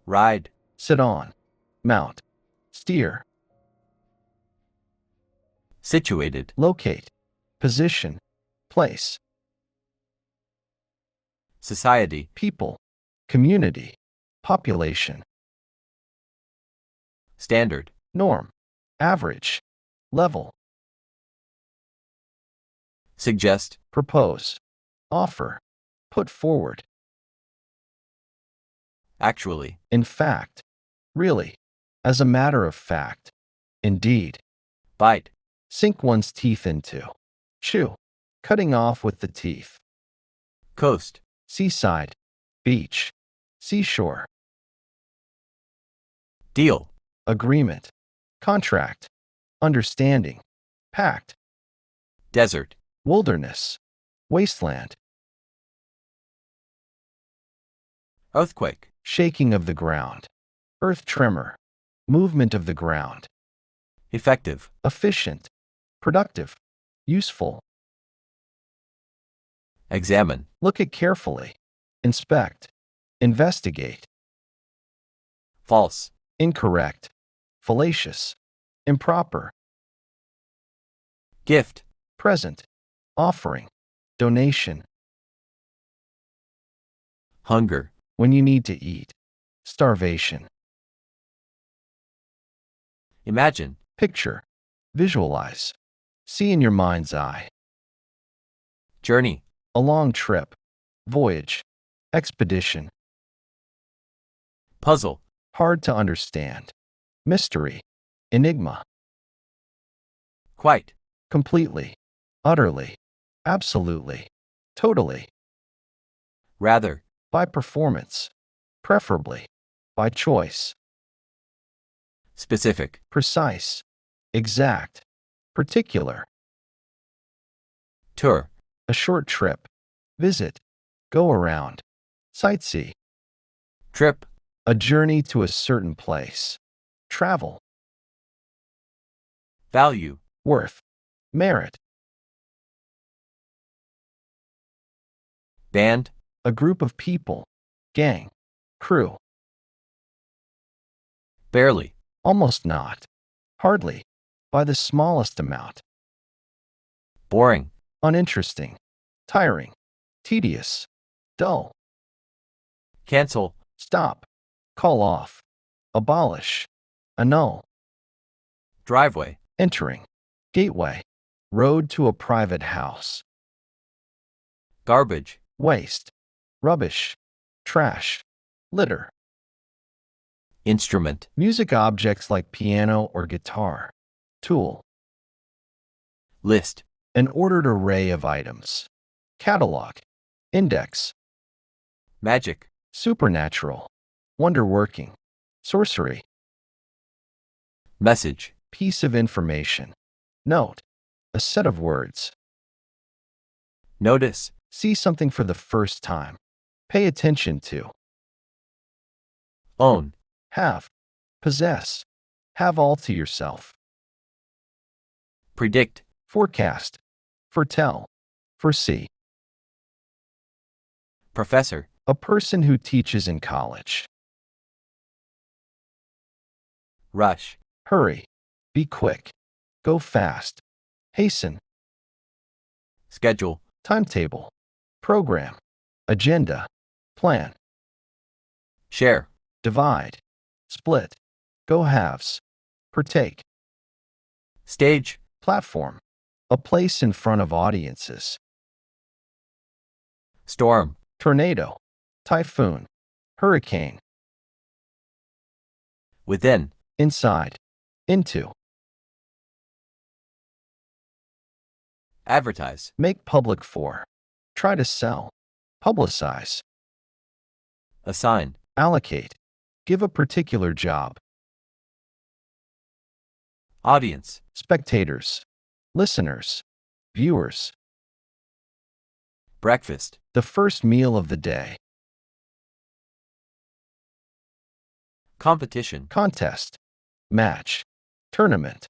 Ride. Sit on, mount, steer, Situated. locate, position, place, Society. people, community, population, Standard. norm, average, level, Suggest. propose, offer, put forward, Actually. in fact, really, as a matter of fact, indeed, Bite. sink one's teeth into, chew, cutting off with the teeth, Coast. seaside, beach, seashore, Deal. agreement, contract, understanding, pact, Desert. wilderness, wasteland, Earthquake. shaking of the ground, earth tremor, movement of the ground, Effective. efficient, productive, useful, Examine. look at carefully, inspect, investigate, False. incorrect, fallacious, improper, Gift. present, offering, donation, Hunger. when you need to eat, starvation, Imagine. picture, visualize, see in your mind's eye, Journey. a long trip, voyage, expedition, Puzzle. hard to understand, mystery, enigma, Quite. completely, utterly, absolutely, totally, Rather. by performance, preferably, by choice, Specific. precise, exact, particular, Tour. a short trip, visit, go around, sightsee, Trip. a journey to a certain place, travel, Value. worth, merit, Band. a group of people, gang, crew, Barely. almost not, hardly, by the smallest amount, Boring. uninteresting, tiring, tedious, dull, Cancel. stop, call off, abolish, annul, Driveway. entering, gateway, road to a private house, Garbage. waste, rubbish, trash, litter, Instrument. music objects like piano or guitar, tool, List. an ordered array of items, catalog, index, Magic. supernatural, wonder-working, sorcery, Message. piece of information, note, a set of words, Notice. see something for the first time, pay attention to, Own. have, possess, have all to yourself, Predict. forecast, foretell, foresee, Professor. a person who teaches in college, Rush. hurry, be quick, go fast, hasten, Schedule. timetable, program, agenda, plan, Share. divide, split, go halves, partake, Stage. platform, a place in front of audiences, Storm. tornado, typhoon, hurricane, Within. inside, into, Advertise. make public for, try to sell, publicize, Assign. allocate, give a particular job, Audience. spectators, listeners, viewers, Breakfast. the first meal of the day, competition, contest, match, tournament.